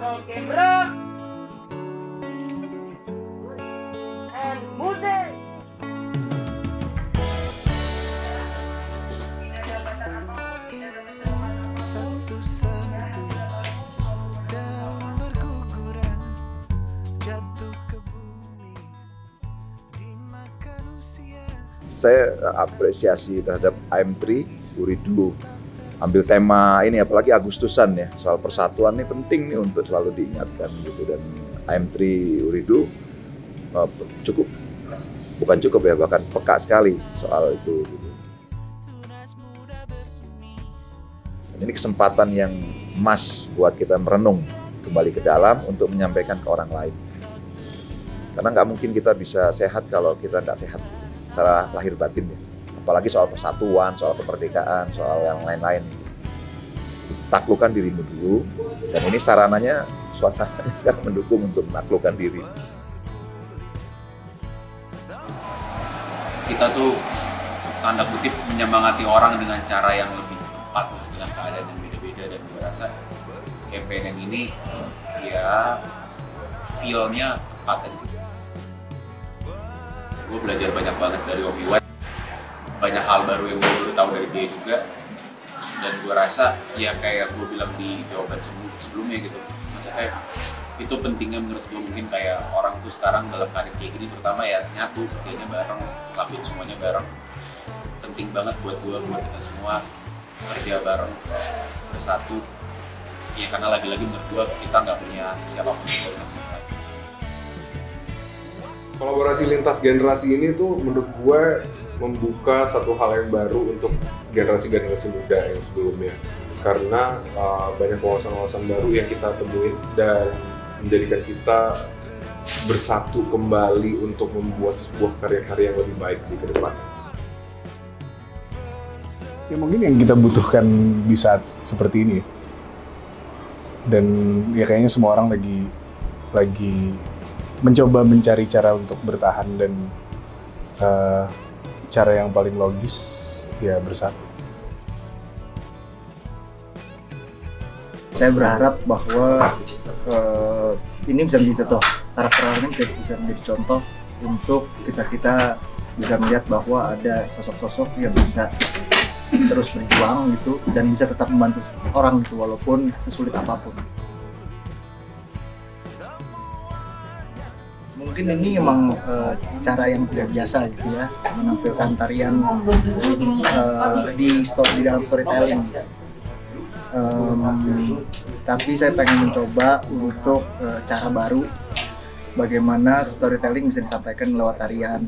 Oke, gerak. And musik. Satu-satu daun berguguran jatuh ke bumi dimakan usia. Saya apresiasi terhadap AM3 Uridu ambil tema ini, apalagi Agustusan ya, soal persatuan ini penting nih untuk selalu diingatkan gitu. Dan AM3 Uridu bukan cukup ya, bahkan peka sekali soal itu gitu. Dan ini kesempatan yang emas buat kita merenung kembali ke dalam untuk menyampaikan ke orang lain, karena nggak mungkin kita bisa sehat kalau kita nggak sehat secara lahir batin ya. Apalagi soal persatuan, soal kemerdekaan, soal yang lain-lain. Taklukkan dirimu dulu, dan ini sarananya, suasananya sekarang mendukung untuk menaklukkan diri. Kita tuh tanda kutip menyemangati orang dengan cara yang lebih tepat dengan keadaan yang beda-beda, dan gue rasa campaign yang ini ya feel-nya tepat aja. Gue belajar banyak banget dari Obi Wan, banyak hal baru yang gue baru tahu dari dia juga, dan gue rasa ya kayak gue bilang di jawaban sebelumnya gitu, maksudnya itu pentingnya menurut gue. Mungkin kayak orang tuh sekarang dalam keadaan kayak gini terutama ya nyatu, kerjanya bareng, lakuin semuanya bareng, penting banget buat gue, buat kita semua kerja bareng, bersatu ya, karena lagi-lagi menurut gue kita nggak punya siapapun yang bisa. Kolaborasi lintas generasi ini tuh menurut gue membuka satu hal yang baru untuk generasi-generasi muda yang sebelumnya, karena banyak wawasan-wawasan baru yang kita temuin dan menjadikan kita bersatu kembali untuk membuat sebuah karya-karya yang lebih baik sih ke depan. Ya mungkin yang kita butuhkan di saat seperti ini, dan ya kayaknya semua orang lagi mencoba mencari cara untuk bertahan, dan cara yang paling logis ya bersatu. Saya berharap bahwa ini bisa menjadi contoh, karakter ini bisa menjadi contoh untuk kita bisa melihat bahwa ada sosok-sosok yang bisa terus berjuang gitu, dan bisa tetap membantu orang gitu, walaupun sesulit apapun. Mungkin ini memang cara yang tidak biasa gitu ya, menampilkan tarian di dalam storytelling. Tapi saya pengen mencoba untuk cara baru, bagaimana storytelling bisa disampaikan lewat tarian,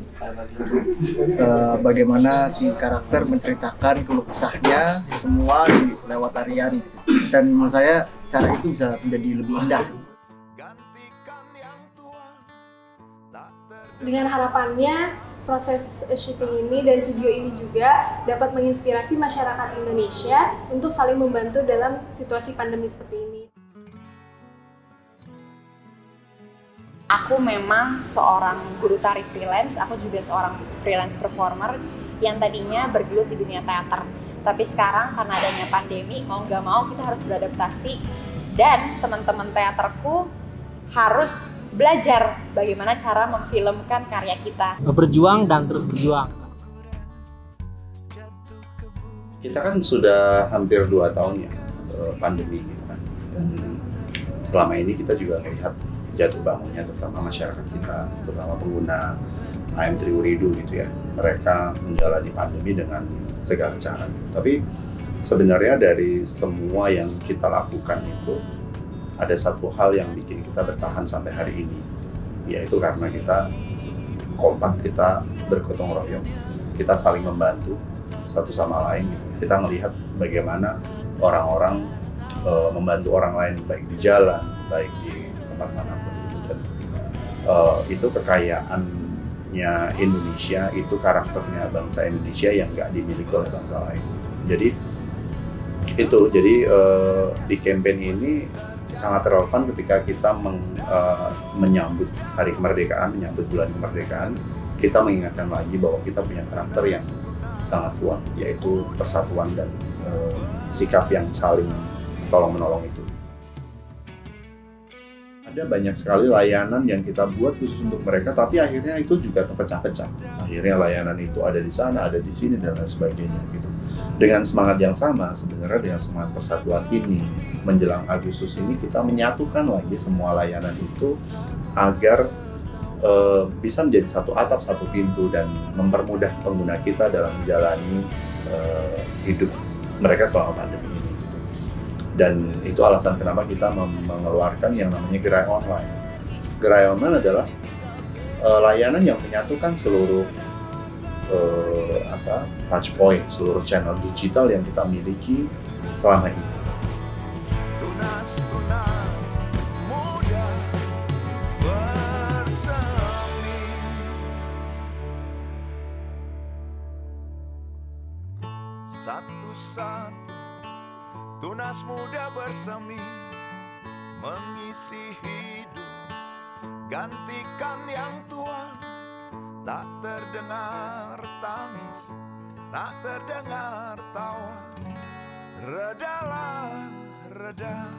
bagaimana si karakter menceritakan keluh kesahnya semua lewat tarian, dan menurut saya cara itu bisa menjadi lebih indah. Dengan harapannya proses syuting ini dan video ini juga dapat menginspirasi masyarakat Indonesia untuk saling membantu dalam situasi pandemi seperti ini. Aku memang seorang guru tari freelance, aku juga seorang freelance performer yang tadinya bergelut di dunia teater. Tapi sekarang karena adanya pandemi, mau nggak mau kita harus beradaptasi, dan teman-teman teaterku harus belajar bagaimana cara memfilmkan karya kita. Berjuang dan terus berjuang. Kita kan sudah hampir 2 tahun ya pandemi gitu kan. Dan selama ini kita juga melihat jatuh bangunnya terutama masyarakat kita, terutama pengguna AM3 Uridu gitu ya. Mereka menjalani pandemi dengan segala cara. Tapi sebenarnya dari semua yang kita lakukan itu ada satu hal yang bikin kita bertahan sampai hari ini, yaitu karena kita kompak, kita bergotong royong, kita saling membantu satu sama lain. Kita melihat bagaimana orang-orang membantu orang lain, baik di jalan, baik di tempat manapun. Dan itu kekayaannya Indonesia, itu karakternya bangsa Indonesia yang nggak dimiliki oleh bangsa lain. Jadi di campaign ini sangat relevan ketika kita menyambut hari kemerdekaan, menyambut bulan kemerdekaan. Kita mengingatkan lagi bahwa kita punya karakter yang sangat kuat, yaitu persatuan dan sikap yang saling tolong-menolong itu. Ada banyak sekali layanan yang kita buat khusus untuk mereka, tapi akhirnya itu juga terpecah-pecah. Akhirnya layanan itu ada di sana, ada di sini, dan lain sebagainya gitu. Dengan semangat yang sama, sebenarnya dengan semangat persatuan ini, menjelang Agustus ini kita menyatukan lagi semua layanan itu agar bisa menjadi satu atap, satu pintu, dan mempermudah pengguna kita dalam menjalani hidup mereka selama pandemi ini. Dan itu alasan kenapa kita mengeluarkan yang namanya Gerai Online. Gerai Online adalah layanan yang menyatukan seluruh touch point, seluruh channel digital yang kita miliki selama ini. Tunas muda bersemi, satu-satu tunas muda bersemi, mengisi hidup, gantikan yang tua. Tak terdengar tangis, tak terdengar tawa. Redalah, reda.